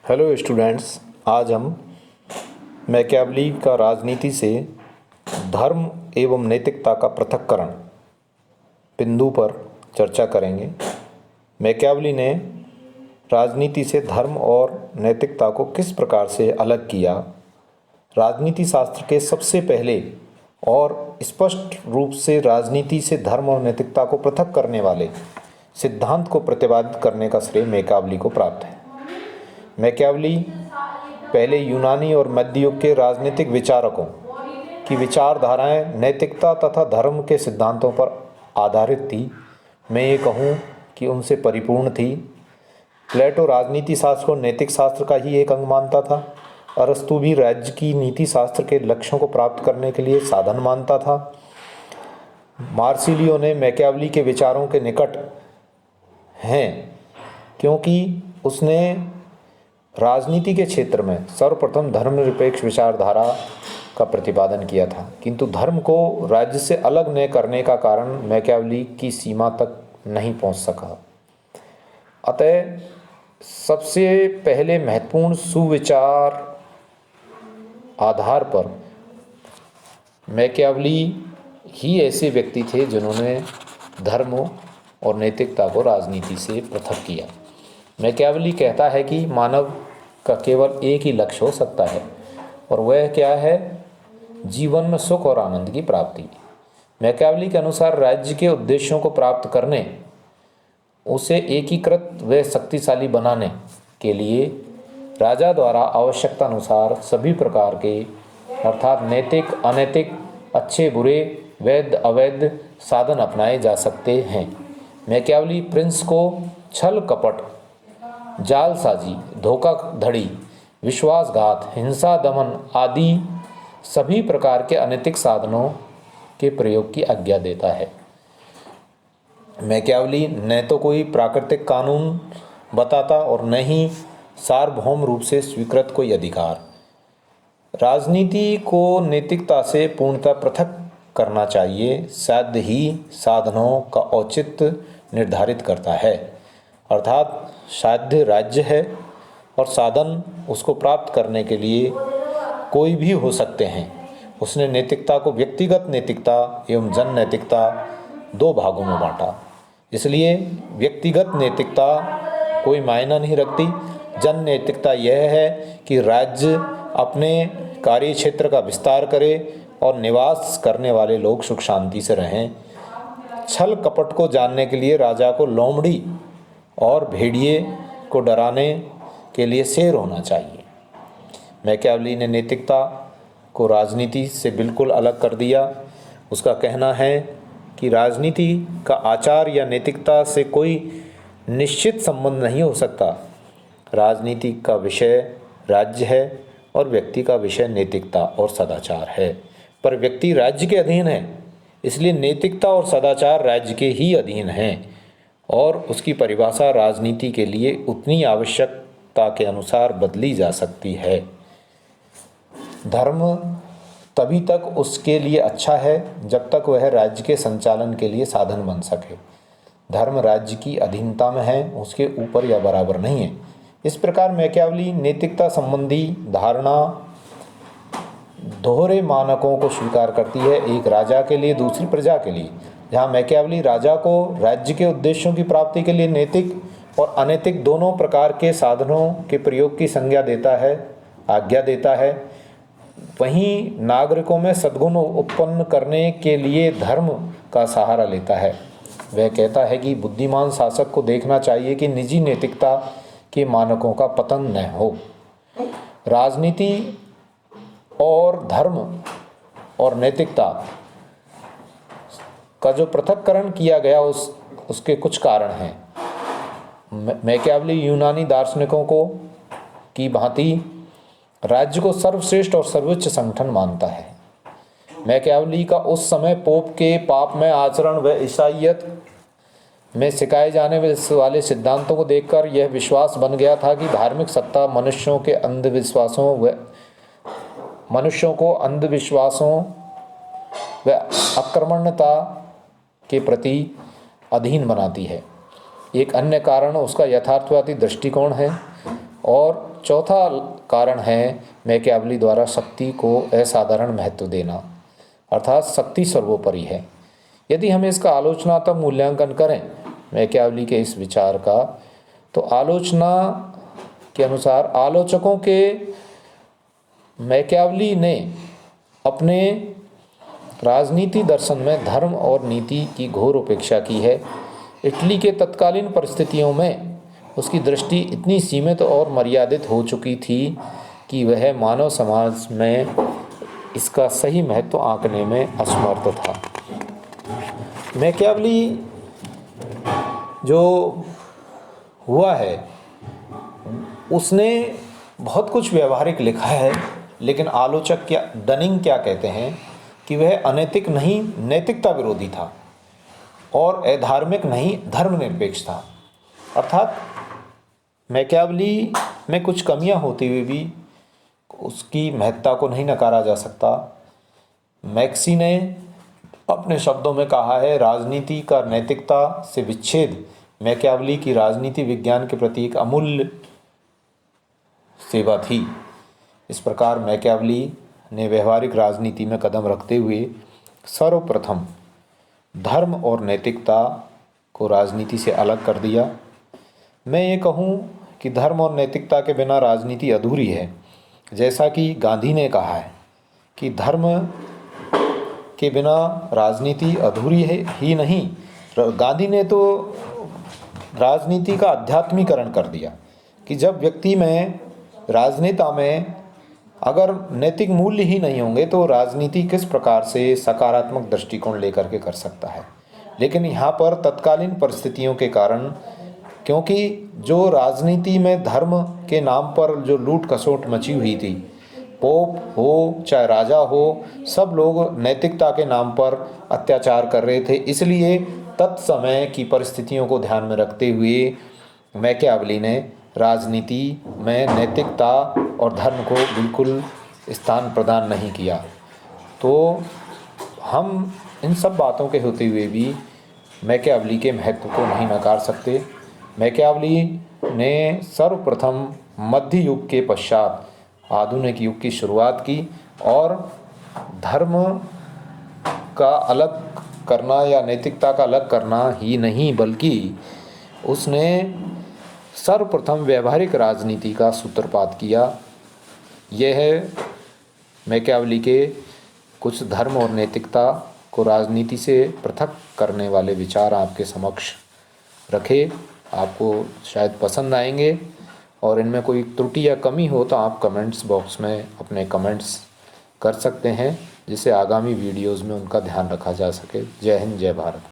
Hello students, आज हम Machiavelli का राजनीति से धर्म एवं नैतिकता का पृथक्करण बिंदु पर चर्चा करेंगे। मैकियावली ने राजनीति से धर्म और नैतिकता को किस प्रकार से अलग किया, राजनीति शास्त्र के सबसे पहले और स्पष्ट रूप से राजनीति से धर्म और नैतिकता को पृथक करने वाले सिद्धांत को प्रतिपादित करने का श्रेय मैकियावली को प्राप्त है। मैकियावली पहले यूनानी और मध्य युग के राजनीतिक विचारकों की विचारधाराएं नैतिकता तथा धर्म के सिद्धांतों पर आधारित थी। मैं ये कहूँ कि उनसे परिपूर्ण थी। प्लेटो राजनीति शास्त्र को नैतिक शास्त्र का ही एक अंग मानता था। अरस्तु भी राज्य की नीति शास्त्र के लक्ष्यों को प्राप्त करने के लिए साधन मानता था। मार्सिलियो ने मैकियावली के विचारों के निकट हैं क्योंकि उसने राजनीति के क्षेत्र में सर्वप्रथम धर्मनिरपेक्ष विचारधारा का प्रतिपादन किया था, किंतु धर्म को राज्य से अलग न करने का कारण मैकियावली की सीमा तक नहीं पहुंच सका। अतः सबसे पहले महत्वपूर्ण सुविचार आधार पर मैकियावली ही ऐसे व्यक्ति थे जिन्होंने धर्म और नैतिकता को राजनीति से पृथक किया। मैकियावली कहता है कि मानव का केवल एक ही लक्ष्य हो सकता है और वह क्या है? जीवन में सुख और आनंद की प्राप्ति। मैकियावली के अनुसार राज्य के उद्देश्यों को प्राप्त करने, उसे एकीकृत व शक्तिशाली बनाने के लिए राजा द्वारा आवश्यकता अनुसार सभी प्रकार के अर्थात नैतिक, अनैतिक, अच्छे बुरे, वैध अवैध साधन अपनाए जा सकते हैं। मैकियावली प्रिंस को छल कपट, जालसाजी, धोखाधड़ी, विश्वासघात, हिंसा, दमन आदि सभी प्रकार के अनैतिक साधनों के प्रयोग की आज्ञा देता है। मैकियावली न तो कोई प्राकृतिक कानून बताता और न ही सार्वभौम रूप से स्वीकृत कोई अधिकार। राजनीति को नैतिकता से पूर्णतः पृथक करना चाहिए, साध्य ही साधनों का औचित्य निर्धारित करता है। अर्थात साध्य राज्य है और साधन उसको प्राप्त करने के लिए कोई भी हो सकते हैं। उसने नैतिकता को व्यक्तिगत नैतिकता एवं जन नैतिकता दो भागों में बांटा। इसलिए व्यक्तिगत नैतिकता कोई मायना नहीं रखती। जन नैतिकता यह है कि राज्य अपने कार्य क्षेत्र का विस्तार करे और निवास करने वाले लोग सुख शांति से रहें। छल कपट को जानने के लिए राजा को लोमड़ी और भेड़िए को डराने के लिए शेर होना चाहिए। मैकियावली ने नैतिकता को राजनीति से बिल्कुल अलग कर दिया। उसका कहना है कि राजनीति का आचार या नैतिकता से कोई निश्चित संबंध नहीं हो सकता। राजनीति का विषय राज्य है और व्यक्ति का विषय नैतिकता और सदाचार है, पर व्यक्ति राज्य के अधीन है, इसलिए नैतिकता और सदाचार राज्य के ही अधीन हैं और उसकी परिभाषा राजनीति के लिए उतनी आवश्यकता के अनुसार बदली जा सकती है। धर्म तभी तक उसके लिए अच्छा है जब तक वह राज्य के संचालन के लिए साधन बन सके। धर्म राज्य की अधीनता में है, उसके ऊपर या बराबर नहीं है। इस प्रकार मैकियावली नैतिकता संबंधी धारणा दोहरे मानकों को स्वीकार करती है, एक राजा के लिए, दूसरी प्रजा के लिए। जहाँ मैकियावली राजा को राज्य के उद्देश्यों की प्राप्ति के लिए नैतिक और अनैतिक दोनों प्रकार के साधनों के प्रयोग की संज्ञा देता है, आज्ञा देता है, वहीं नागरिकों में सद्गुण उत्पन्न करने के लिए धर्म का सहारा लेता है। वह कहता है कि बुद्धिमान शासक को देखना चाहिए कि निजी नैतिकता के मानकों का पतन न हो। राजनीति और धर्म और नैतिकता का जो पृथक्करण किया गया उसके कुछ कारण हैं। मैकियावली यूनानी दार्शनिकों को की भांति राज्य को सर्वश्रेष्ठ और सर्वोच्च संगठन मानता है। मैकियावली का उस समय पोप के पापमय आचरण व ईसाईयत में सिखाए जाने वाले सिद्धांतों को देखकर यह विश्वास बन गया था कि धार्मिक सत्ता मनुष्यों को अंधविश्वासों व आक्रमणता के प्रति अधीन बनाती है। एक अन्य कारण उसका यथार्थवादी दृष्टिकोण है और चौथा कारण है मैकियावली द्वारा शक्ति को असाधारण महत्व देना, अर्थात शक्ति सर्वोपरि है। यदि हम इसका आलोचनात्मक मूल्यांकन करें मैकियावली के इस विचार का, तो आलोचना के अनुसार आलोचकों के मैकियावली ने अपने राजनीति दर्शन में धर्म और नीति की घोर उपेक्षा की है। इटली के तत्कालीन परिस्थितियों में उसकी दृष्टि इतनी सीमित और मर्यादित हो चुकी थी कि वह मानव समाज में इसका सही महत्व आंकने में असमर्थ था। मैकियावली जो हुआ है उसने बहुत कुछ व्यवहारिक लिखा है, लेकिन आलोचक क्या डनिंग क्या कहते हैं कि वह अनैतिक नहीं नैतिकता विरोधी था और अधार्मिक नहीं धर्मनिरपेक्ष था। अर्थात मैकियावली में कुछ कमियां होती हुई भी उसकी महत्ता को नहीं नकारा जा सकता। मैक्सी ने अपने शब्दों में कहा है, राजनीति का नैतिकता से विच्छेद मैकियावली की राजनीति विज्ञान के प्रति एक अमूल्य सेवा थी। इस प्रकार मैकियावली ने व्यवहारिक राजनीति में कदम रखते हुए सर्वप्रथम धर्म और नैतिकता को राजनीति से अलग कर दिया। मैं ये कहूँ कि धर्म और नैतिकता के बिना राजनीति अधूरी है, जैसा कि गांधी ने कहा है कि धर्म के बिना राजनीति अधूरी है ही नहीं, गांधी ने तो राजनीति का आध्यात्मिकरण कर दिया कि जब व्यक्ति में राजनेता में अगर नैतिक मूल्य ही नहीं होंगे तो राजनीति किस प्रकार से सकारात्मक दृष्टिकोण लेकर के कर सकता है। लेकिन यहाँ पर तत्कालीन परिस्थितियों के कारण, क्योंकि जो राजनीति में धर्म के नाम पर जो लूट खसोट मची हुई थी, पोप हो चाहे राजा हो, सब लोग नैतिकता के नाम पर अत्याचार कर रहे थे। इसलिए तत्समय की परिस्थितियों को ध्यान में रखते हुए मैकियावली ने राजनीति में नैतिकता और धर्म को बिल्कुल स्थान प्रदान नहीं किया। तो हम इन सब बातों के होते हुए भी मैकियावली के महत्व को नहीं नकार सकते। मैकियावली ने सर्वप्रथम मध्य युग के पश्चात आधुनिक युग की शुरुआत की और धर्म का अलग करना या नैतिकता का अलग करना ही नहीं, बल्कि उसने सर्वप्रथम व्यवहारिक राजनीति का सूत्रपात किया। यह है मैकियावली के कुछ धर्म और नैतिकता को राजनीति से पृथक करने वाले विचार आपके समक्ष रखे। आपको शायद पसंद आएंगे और इनमें कोई त्रुटि या कमी हो तो आप कमेंट्स बॉक्स में अपने कमेंट्स कर सकते हैं, जिससे आगामी वीडियोज़ में उनका ध्यान रखा जा सके। जय हिंद, जय भारत।